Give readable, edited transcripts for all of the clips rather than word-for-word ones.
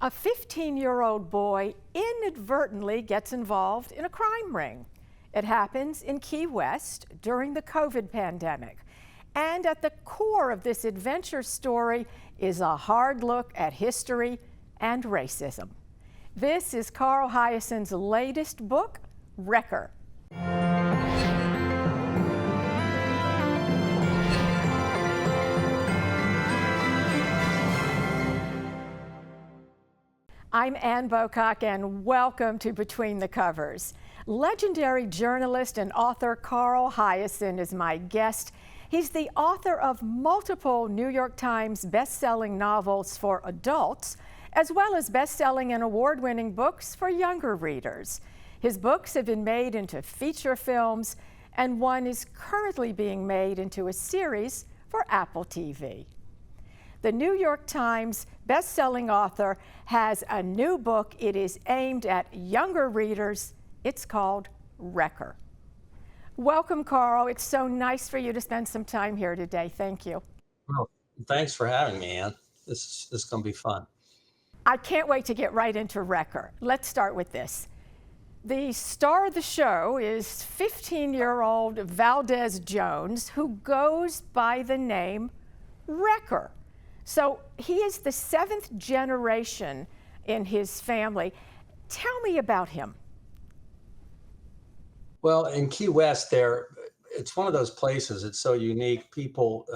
A 15-year-old boy inadvertently gets involved in a crime ring. It happens in Key West during the COVID pandemic. And at the core of this adventure story is a hard look at history and racism. This is Carl Hiaasen's latest book, Wrecker. I'm Ann Bocock, and welcome to Between the Covers. Legendary journalist and author Carl Hiaasen is my guest. He's the author of multiple New York Times best-selling novels for adults, as well as best-selling and award-winning books for younger readers. His books have been made into feature films, and one is currently being made into a series for Apple TV. The New York Times best-selling author has a new book. It is aimed at younger readers. It's called Wrecker. Welcome, Carl. It's so nice for you to spend some time here today. Thank you. Well, thanks for having me, Ann. This is going to be fun. I can't wait to get right into Wrecker. Let's start with this. The star of the show is 15-year-old Valdez Jones, who goes by the name Wrecker. So he is the 7th generation in his family. Tell me about him. Well, in Key West, it's one of those places. It's so unique. People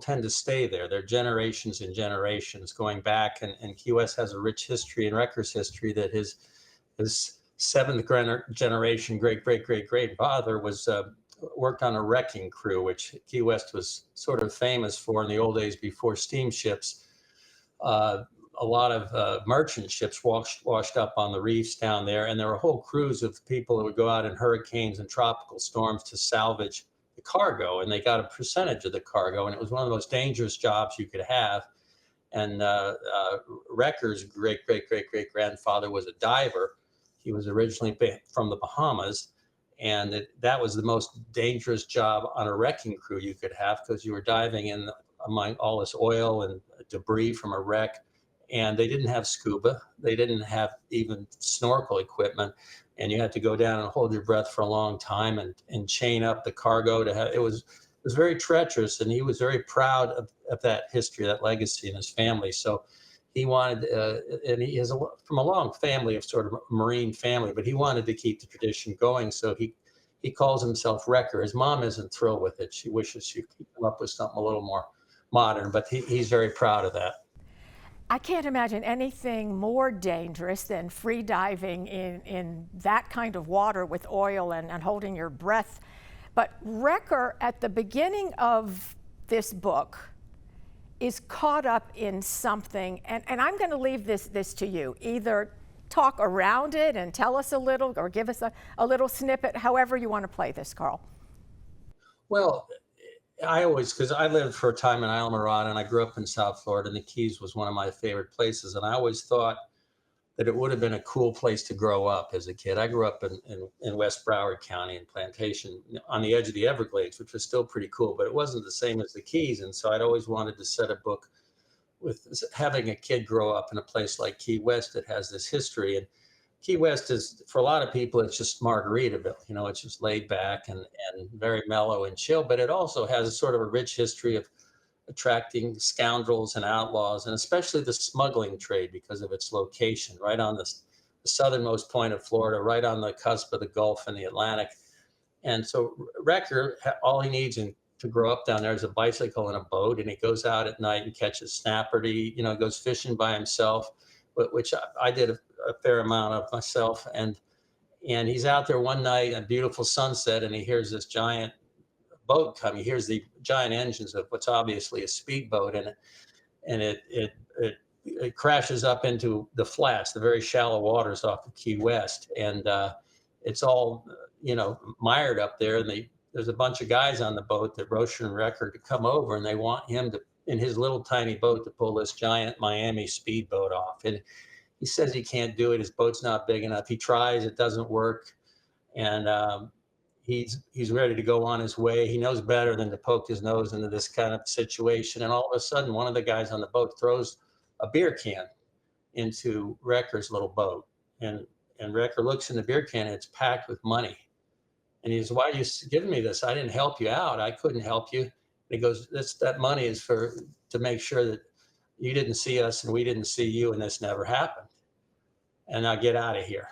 tend to stay there. They're generations and generations going back. And Key West has a rich history, and Wrecker's history, that his 7th generation great father was worked on a wrecking crew, which Key West was sort of famous for in the old days before steamships. A lot of merchant ships washed up on the reefs down there, and there were whole crews of people that would go out in hurricanes and tropical storms to salvage the cargo, and they got a percentage of the cargo, and it was one of the most dangerous jobs you could have. And Wrecker's great grandfather was a diver. He was originally from the Bahamas, and that was the most dangerous job on a wrecking crew you could have, because you were diving in among all this oil and debris from a wreck. And they didn't have scuba. They didn't have even snorkel equipment. And you had to go down and hold your breath for a long time and chain up the cargo to have, it was very treacherous. And he was very proud of that history, that legacy in his family. So he wanted, and he is from a long family of sort of Marine family, but he wanted to keep the tradition going. So he calls himself Wrecker. His mom isn't thrilled with it. She wishes she could come up with something a little more modern, but he's very proud of that. I can't imagine anything more dangerous than free diving in that kind of water with oil and holding your breath. But Wrecker, at the beginning of this book, is caught up in something, and I'm going to leave this to you. Either talk around it and tell us a little, or give us a little snippet, however you want to play this, Carl. Well, because I lived for a time in Islamorada, and I grew up in South Florida, and the Keys was one of my favorite places. And I always thought that it would have been a cool place to grow up as a kid. I grew up in West Broward County in Plantation on the edge of the Everglades, which was still pretty cool, but it wasn't the same as the Keys. And so I'd always wanted to set a book with having a kid grow up in a place like Key West that has this history. And Key West is, for a lot of people, it's just Margaritaville. You know, it's just laid back and very mellow and chill, but it also has a sort of a rich history of attracting scoundrels and outlaws, and especially the smuggling trade, because of its location right on the southernmost point of Florida, right on the cusp of the Gulf and the Atlantic. And so Wrecker, all he needs to grow up down there is a bicycle and a boat, and he goes out at night and catches snapper. He goes fishing by himself, which I did a fair amount of myself. And he's out there one night, a beautiful sunset, and he hears this giant boat come. He hears the giant engines of what's obviously a speedboat, and it crashes up into the flats, the very shallow waters off of Key West. And it's all, mired up there. And there's a bunch of guys on the boat that Rocher and Wrecker to come over, and they want him to, in his little tiny boat, to pull this giant Miami speedboat off. And he says he can't do it. His boat's not big enough. He tries, it doesn't work. And he's ready to go on his way. He knows better than to poke his nose into this kind of situation. And all of a sudden, one of the guys on the boat throws a beer can into Wrecker's little boat. And Wrecker looks in the beer can and it's packed with money. And he says, "Why are you giving me this? I didn't help you out. I couldn't help you." And he goes, that money is to make sure that you didn't see us and we didn't see you and this never happened. And now get out of here."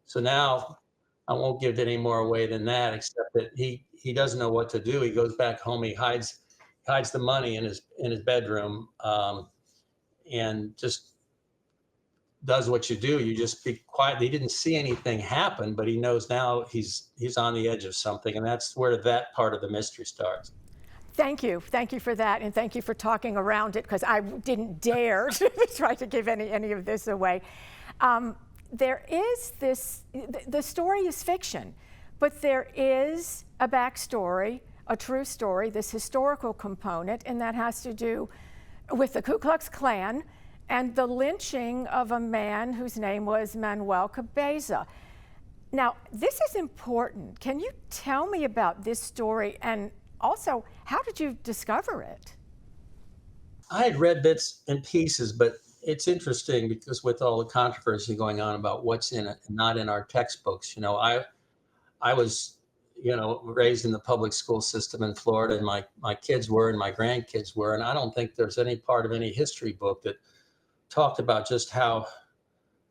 So now I won't give any more away than that, except that he doesn't know what to do. He goes back home. He hides the money in his bedroom, and just does what you do. You just be quiet. He didn't see anything happen, but he knows now he's on the edge of something, and that's where that part of the mystery starts. Thank you for that, and thank you for talking around it, because I didn't dare to try to give any of this away. There is this, the story is fiction, but there is a backstory, a true story, this historical component, and that has to do with the Ku Klux Klan and the lynching of a man whose name was Manuel Cabeza. Now, this is important. Can you tell me about this story, and also, how did you discover it? I had read bits and pieces, but it's interesting because with all the controversy going on about what's in it and not in our textbooks, I was, raised in the public school system in Florida, and my kids were, and my grandkids were, and I don't think there's any part of any history book that talked about just how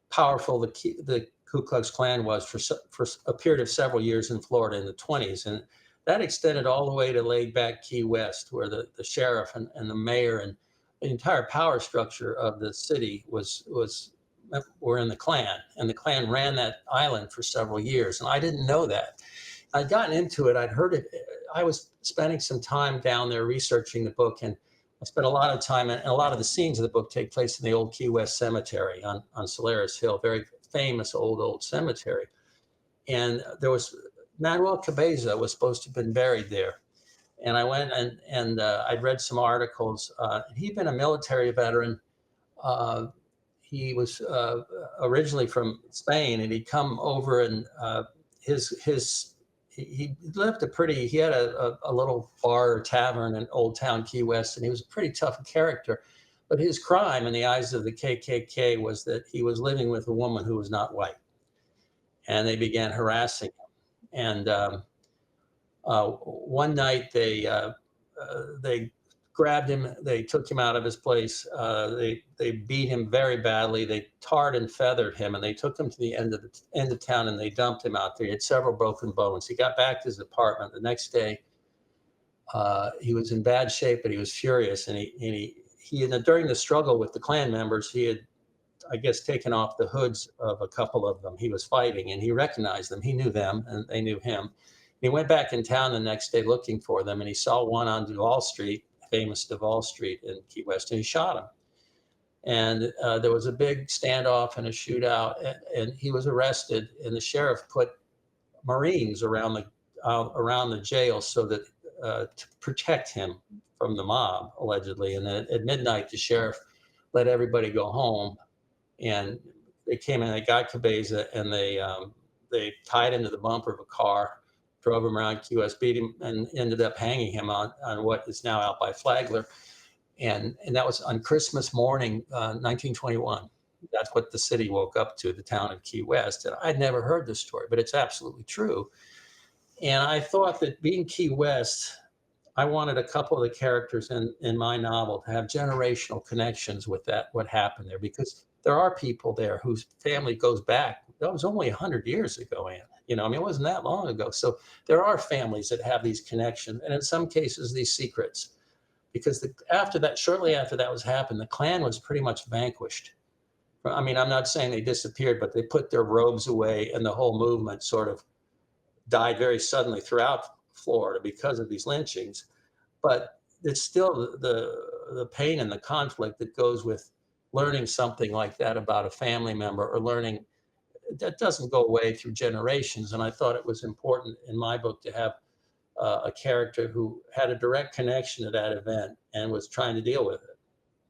powerful the Ku Klux Klan was for a period of several years in Florida in the 20s. And that extended all the way to laid back Key West, where the sheriff and the mayor and the entire power structure of the city were in the Klan, and the Klan ran that island for several years. And I didn't know that. I'd gotten into it. I'd heard it. I was spending some time down there researching the book, and I spent a lot of time, and a lot of the scenes of the book take place in the old Key West Cemetery on Solaris Hill, very famous old cemetery. And there was Manuel Cabeza was supposed to have been buried there. And I went and I'd read some articles. He'd been a military veteran. He was originally from Spain, and he'd come over, and he lived he had a little bar or tavern in Old Town Key West, and he was a pretty tough character. But his crime in the eyes of the KKK was that he was living with a woman who was not white. And they began harassing him. And one night they grabbed him, they took him out of his place, they beat him very badly, they tarred and feathered him, and they took him to the end of town, and they dumped him out there. He had several broken bones. He got back to his apartment the next day. He was in bad shape, but he was furious, and during the struggle with the Klan members, he had, I guess, taken off the hoods of a couple of them he was fighting, and he recognized them. He knew them, and they knew him. He went back in town the next day looking for them, and he saw one on Duval Street, famous Duval Street in Key West, and he shot him. And there was a big standoff and a shootout, and he was arrested, and the sheriff put Marines around the jail so that to protect him from the mob, allegedly. And then at midnight, the sheriff let everybody go home, and they came in, they got Cabeza, and they tied him to the bumper of a car, drove him around Key West, beat him, and ended up hanging him on what is now out by Flagler. And that was on Christmas morning, 1921. That's what the city woke up to, the town of Key West. And I'd never heard this story, but it's absolutely true. And I thought that being Key West, I wanted a couple of the characters in my novel to have generational connections with what happened there, because there are people there whose family goes back. That was only 100 years ago, Ann. It wasn't that long ago. So there are families that have these connections, and in some cases, these secrets. Because shortly after that was happened, the Klan was pretty much vanquished. I mean, I'm not saying they disappeared, but they put their robes away, and the whole movement sort of died very suddenly throughout Florida because of these lynchings. But it's still the pain and the conflict that goes with learning something like that about a family member, or learning that doesn't go away through generations. And I thought it was important in my book to have a character who had a direct connection to that event and was trying to deal with it.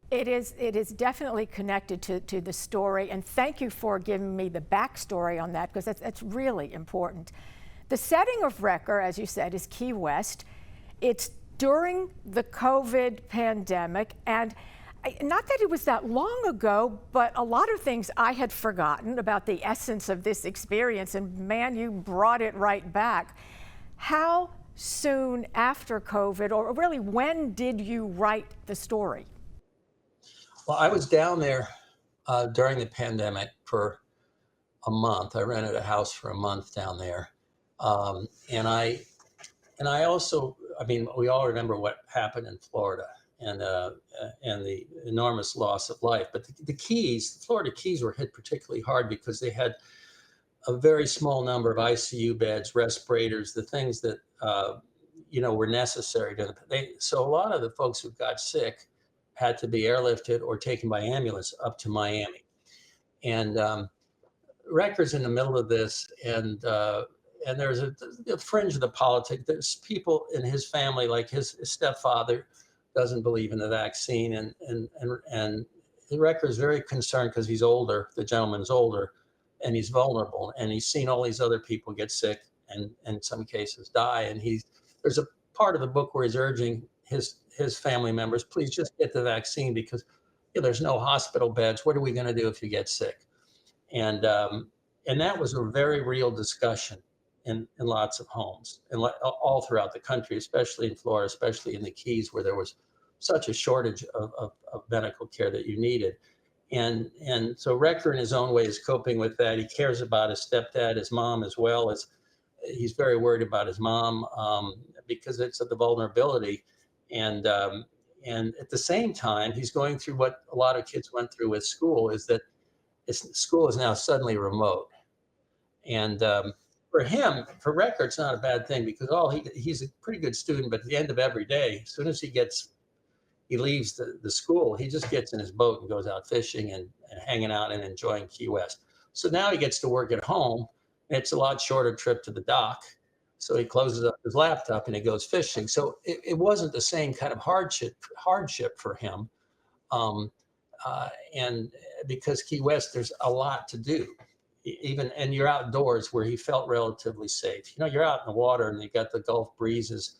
It is definitely connected to the story, and thank you for giving me the backstory on that, because that's really important. The setting of Wrecker, as you said, is Key West. It's during the COVID pandemic, and Not that it was that long ago, but a lot of things I had forgotten about the essence of this experience, and man, you brought it right back. How soon after COVID, or really when did you write the story? Well, I was down there during the pandemic for a month. I rented a house for a month down there, um, and I and I also, I mean, we all remember what happened in Florida and the enormous loss of life. But the Keys, the Florida Keys, were hit particularly hard because they had a very small number of ICU beds, respirators, the things that were necessary to them. So a lot of the folks who got sick had to be airlifted or taken by ambulance up to Miami. And Record's in the middle of this, and there's a fringe of the politics. There's people in his family, like his stepfather, doesn't believe in the vaccine, and the Record is very concerned because he's older. The gentleman's older, and he's vulnerable, and he's seen all these other people get sick and in some cases die. And there's a part of the book where he's urging his family members, please just get the vaccine because there's no hospital beds. What are we going to do if you get sick? And that was a very real discussion in lots of homes and all throughout the country, especially in Florida, especially in the Keys, where there was such a shortage of medical care that you needed. And so Record, in his own way, is coping with that. He cares about his stepdad, his mom, as well as he's very worried about his mom because it's the vulnerability. And at the same time, he's going through what a lot of kids went through with school, is that school is now suddenly remote. And for him, for Record, it's not a bad thing because he's a pretty good student, but at the end of every day, as soon as he leaves the school, he just gets in his boat and goes out fishing and hanging out and enjoying Key West. So now he gets to work at home. It's a lot shorter trip to the dock. So he closes up his laptop and he goes fishing. So it wasn't the same kind of hardship for him. And because Key West, there's a lot to do. And you're outdoors where he felt relatively safe. You're out in the water and you got the Gulf breezes.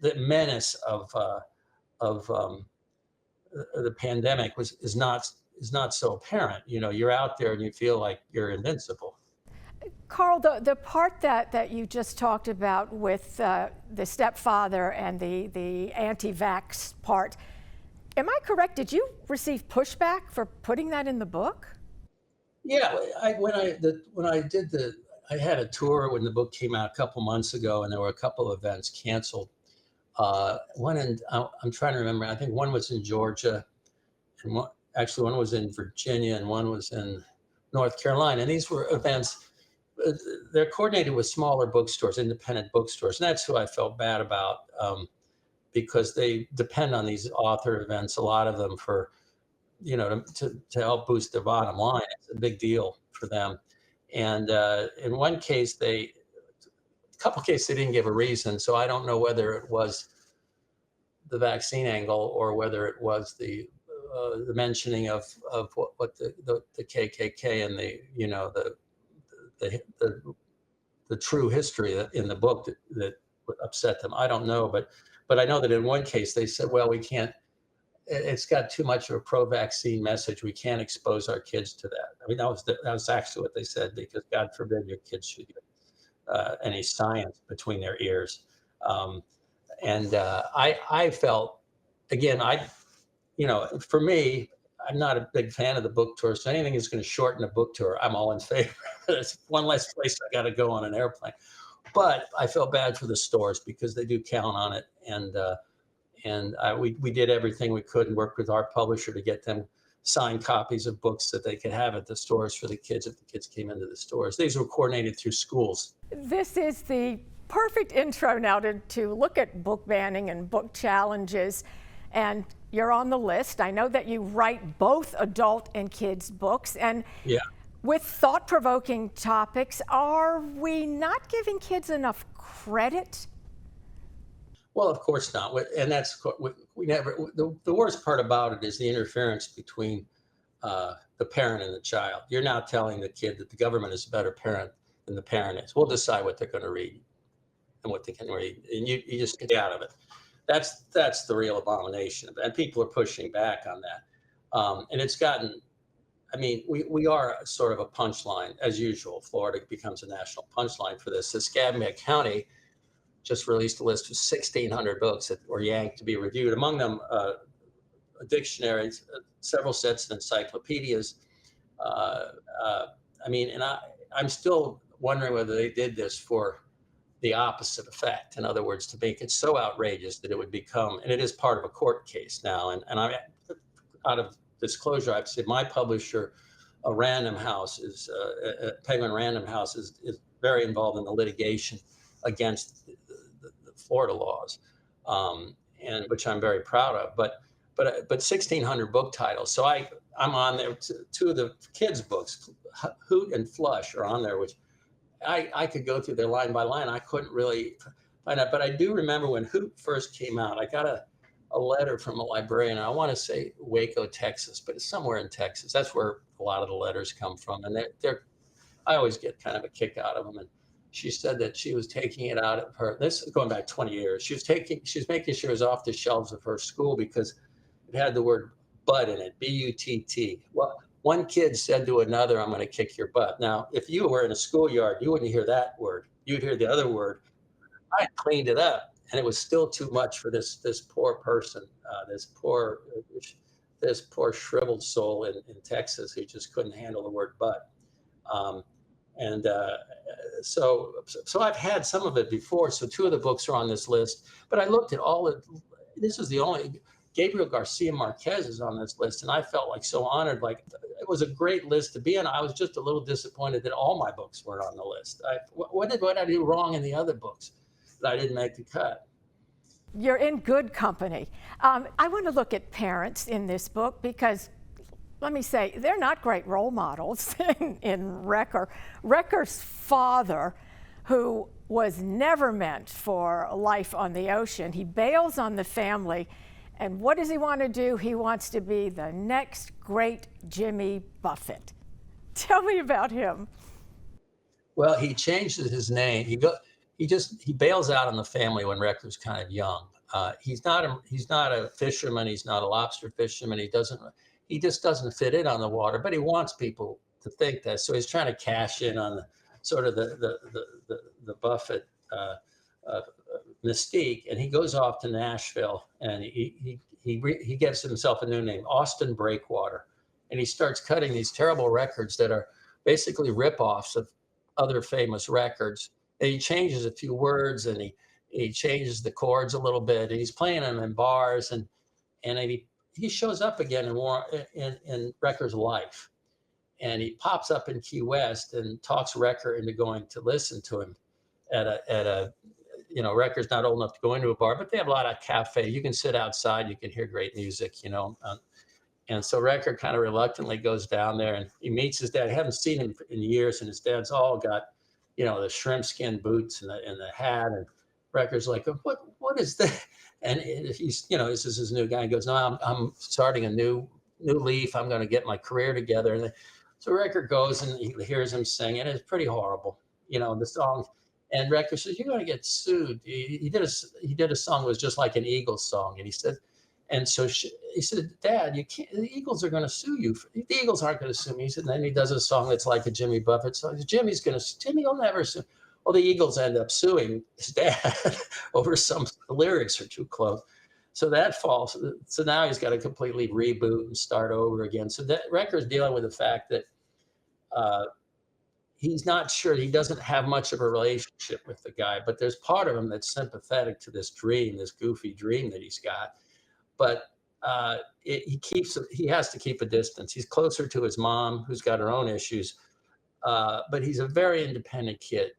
The menace of the pandemic is not so apparent. You're out there and you feel like you're invincible. Carl, the part that you just talked about with the stepfather and the anti-vax part, am I correct? Did you receive pushback for putting that in the book? Yeah, I had a tour when the book came out a couple months ago, and there were a couple of events canceled. I'm trying to remember. I think one was in Georgia, and one was in Virginia, and one was in North Carolina. And these were events. They're coordinated with smaller bookstores, independent bookstores, and that's who I felt bad about because they depend on these author events, a lot of them, for to help boost their bottom line. It's a big deal for them. And in one case, a couple cases, they didn't give a reason. So I don't know whether it was the vaccine angle or whether it was the mentioning of what the KKK and the true history in the book that upset them. I don't know, but I know that in one case they said, well, we can't. It's got too much of a pro-vaccine message. We can't expose our kids to that. I mean, that was actually what they said, because God forbid your kids should get any science between their ears. I felt, again, for me, I'm not a big fan of the book tour. So anything that's going to shorten a book tour, I'm all in favor. It's one less place I got to go on an airplane. But I felt bad for the stores because they do count on it. We did everything we could and worked with our publisher to get them signed copies of books that they could have at the stores for the kids if the kids came into the stores. These were coordinated through schools. This is the perfect intro now to look at book banning and book challenges. And you're on the list. I know that you write both adult and kids books. And yeah, with thought-provoking topics, are we not giving kids enough credit? Well, of course not. And that's, we never, the worst part about it is the interference between the parent and the child. You're now telling the kid that the government is a better parent than the parent is. We'll decide what they're going to read and what they can read. And you just get out of it. That's the real abomination, and people are pushing back on that. And it's gotten. I mean, we are sort of a punchline as usual. Florida becomes a national punchline for this. Escambia County just released a list of 1,600 books that were yanked to be reviewed. Among them, dictionaries, several sets of encyclopedias. Uh, I mean, and I'm still wondering whether they did this for the opposite effect. In other words, to make it so outrageous that it would become, and it is part of a court case now. And I'm out of disclosure, I've said my publisher, Random House, Penguin Random House, is very involved in the litigation against the Florida laws, and which I'm very proud of. But 1,600 book titles. So I'm on there. Two of the kids' books, Hoot and Flush, are on there, which I could go through there line by line. I couldn't really find out, but I do remember when Hoot first came out. I got a letter from a librarian. I want to say Waco, Texas, but it's somewhere in Texas. That's where a lot of the letters come from, and I always get kind of a kick out of them. And she said that she was taking it out of her. This is going back 20 years. She was making sure it was off the shelves of her school because it had the word butt in it, B-U-T-T. Well, one kid said to another, "I'm going to kick your butt." Now, if you were in a schoolyard, you wouldn't hear that word. You'd hear the other word. I cleaned it up, and it was still too much for this poor person, this poor shriveled soul in Texas who just couldn't handle the word butt. Um, and so I've had some of it before. So two of the books are on this list, but I looked at all of. This is the only. Gabriel Garcia Marquez is on this list, and I felt like so honored. Like it was a great list to be on. I was just a little disappointed that all my books weren't on the list. What did I do wrong in the other books that I didn't make the cut? You're in good company. I want to look at parents in this book because, let me say, they're not great role models in Wrecker. Wrecker's father, who was never meant for life on the ocean, he bails on the family. And what does he want to do? He wants to be the next great Jimmy Buffett. Tell me about him. Well, he changes his name. He bails out on the family when Wrecker's kind of young. He's not a fisherman. He's not a lobster fisherman. He just doesn't fit in on the water. But he wants people to think that. So he's trying to cash in on the Buffett mystique, and he goes off to Nashville, and he gets himself a new name, Austin Breakwater, and he starts cutting these terrible records that are basically ripoffs of other famous records. And he changes a few words, and he changes the chords a little bit, and he's playing them in bars, and he shows up again in Wrecker's life, and he pops up in Key West and talks Wrecker into going to listen to him at a Wrecker's not old enough to go into a bar, but they have a lot of cafe. You can sit outside, you can hear great music, and so Wrecker kind of reluctantly goes down there, and he meets his dad. I haven't seen him in years, and his dad's all got, the shrimp skin boots and the hat, and Wrecker's like, what is that? And he's, this is his new guy. He goes, "No, I'm starting a new leaf. I'm going to get my career together." And so Wrecker goes and he hears him sing, and it's pretty horrible, the song. And Wrecker says, "You're going to get sued." He did a song that was just like an Eagles song, and he said, he said, "Dad, you can't. The Eagles are going to sue you. The Eagles aren't going to sue me." He said, and then he does a song that's like a Jimmy Buffett song. Jimmy will never sue. Well, the Eagles end up suing his dad over the lyrics are too close. So that falls. So now he's got to completely reboot and start over again. So that Wrecker's dealing with the fact that he's not sure. He doesn't have much of a relationship with the guy, but there's part of him that's sympathetic to this goofy dream that he's got. But he has to keep a distance. He's closer to his mom, who's got her own issues, but he's a very independent kid.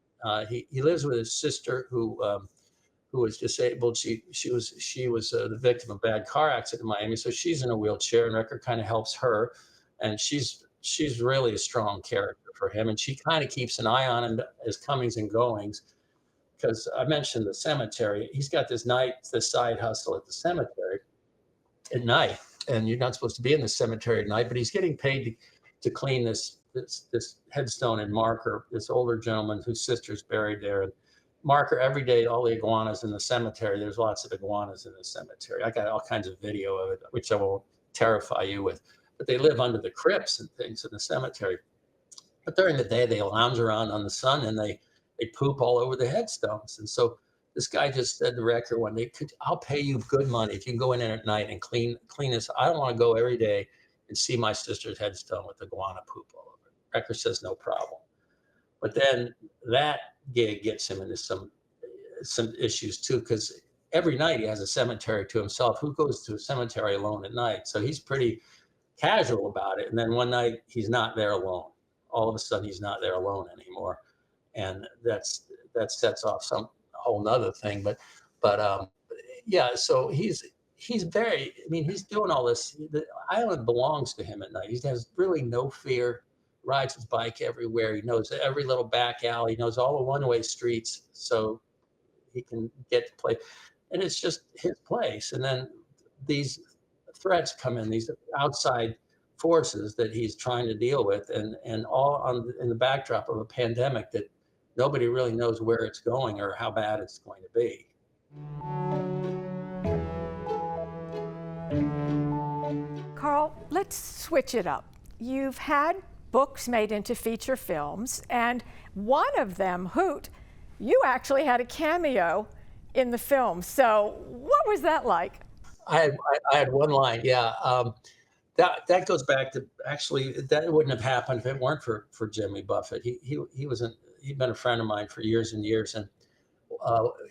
He lives with his sister who was disabled. She was the victim of a bad car accident in Miami, so she's in a wheelchair, and Wrecker kind of helps her, and she's really a strong character for him, and she kind of keeps an eye on him, his comings and goings, because I mentioned the cemetery. He's got this side hustle at the cemetery at night, and you're not supposed to be in the cemetery at night, but he's getting paid to clean this headstone and marker, this older gentleman whose sister's buried there, marker every day, all the iguanas in the cemetery. There's lots of iguanas in the cemetery. I got all kinds of video of it, which I won't terrify you with. But they live under the crypts and things in the cemetery. But during the day, they lounge around on the sun and they poop all over the headstones. And so this guy just said to Wrecker one day, I'll pay you good money if you can go in there at night and clean this. I don't want to go every day and see my sister's headstone with iguana poop all over it. Wrecker says, no problem. But then that gig gets him into some issues too, because every night he has a cemetery to himself. Who goes to a cemetery alone at night? So he's pretty casual about it. And then one night he's not there alone. All of a sudden he's not there alone anymore, and that sets off some whole nother thing. But yeah. So he's very. I mean, he's doing all this. The island belongs to him at night. He has really no fear. Rides his bike everywhere. He knows every little back alley. He knows all the one-way streets, so he can get to play. And it's just his place. And then these threats come in, these outside forces that he's trying to deal with, and all in the backdrop of a pandemic that nobody really knows where it's going or how bad it's going to be. Carl, let's switch it up. You've had books made into feature films, and one of them, Hoot, you actually had a cameo in the film. So what was that like? I had one line, yeah. That goes back to, actually, that wouldn't have happened if it weren't for Jimmy Buffett. He'd been a friend of mine for years and years, and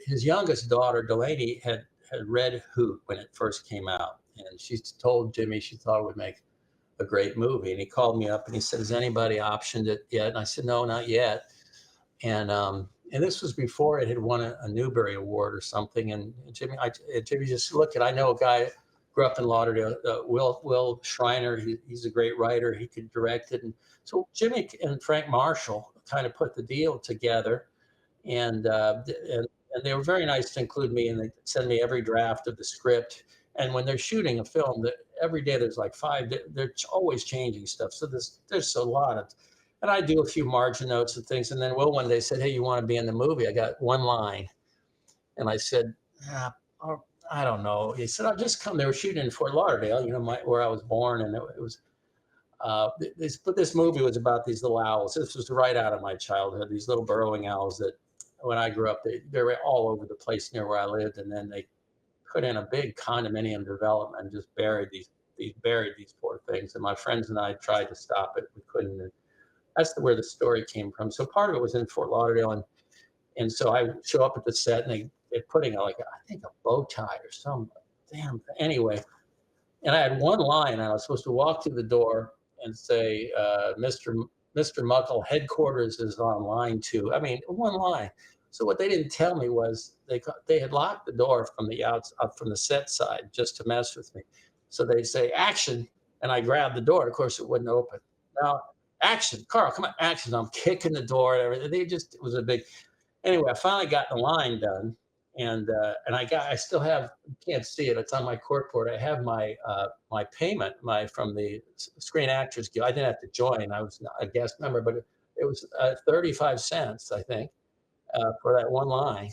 his youngest daughter Delaney had read Hoot when it first came out, and she told Jimmy she thought it would make a great movie. And he called me up and he said, has anybody optioned it yet? And I said, no, not yet. And this was before it had won a Newbery Award or something. And Jimmy just said, look, I know a guy grew up in Lauderdale, Will Schreiner. He's a great writer. He could direct it. And so Jimmy and Frank Marshall kind of put the deal together, and they were very nice to include me, and they send me every draft of the script. And when they're shooting a film, every day there's like 5. They're always changing stuff. So there's a lot of, and I do a few margin notes and things. And then Will one day said, hey, you want to be in the movie? I got one line. And I said, I don't know. He said, I'll just come. They were shooting in Fort Lauderdale, where I was born. And it was, this movie was about these little owls. This was right out of my childhood, these little burrowing owls that when I grew up, they were all over the place near where I lived. And then they put in a big condominium development and just buried these poor things. And my friends and I tried to stop it. We couldn't. And that's where the story came from. So part of it was in Fort Lauderdale. And so I show up at the set, and they're putting I think a bow tie or some damn thing. Anyway, and I had one line, and I was supposed to walk through the door and say, Mr. Muckle, headquarters is on line 2. I mean, one line. So what they didn't tell me was they had locked the door from the set side just to mess with me. So they say action, and I grabbed the door. Of course, it wouldn't open. Now, action, Carl, come on, action! I'm kicking the door and everything. It was a big. Anyway, I finally got the line done, and I still have. You can't see it. It's on my corkboard. I have my payment from the Screen Actors Guild. I didn't have to join. I was a guest member, but it was 35 cents, I think. For that one line,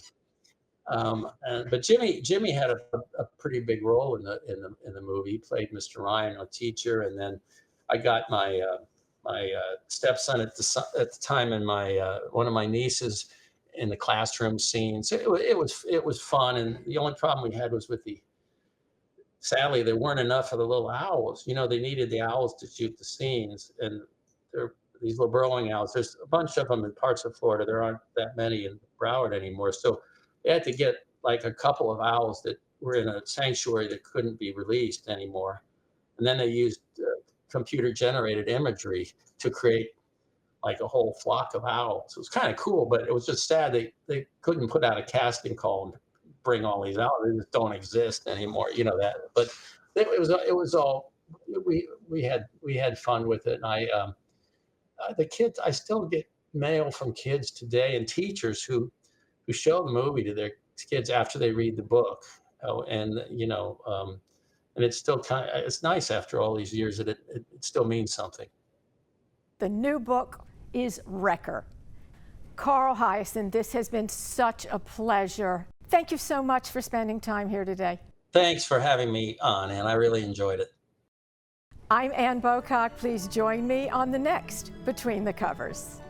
but Jimmy had a pretty big role in the movie. He played Mr. Ryan, a teacher, and then I got my stepson at the time, and one of my nieces in the classroom scenes. It was fun, and the only problem we had was sadly there weren't enough of the little owls. They needed the owls to shoot the scenes, and these little burrowing owls. There's a bunch of them in parts of Florida. There aren't that many in Broward anymore. So they had to get like a couple of owls that were in a sanctuary that couldn't be released anymore. And then they used computer-generated imagery to create like a whole flock of owls. It was kind of cool, but it was just sad they couldn't put out a casting call and bring all these owls. They just don't exist anymore. That. But it was all we had fun with it, and the kids, I still get mail from kids today and teachers who show the movie to their kids after they read the book. And it's still it's nice after all these years that it still means something. The new book is Wrecker. Carl Hiaasen, this has been such a pleasure. Thank you so much for spending time here today. Thanks for having me on, and I really enjoyed it. I'm Ann Bocock. Please join me on the next Between the Covers.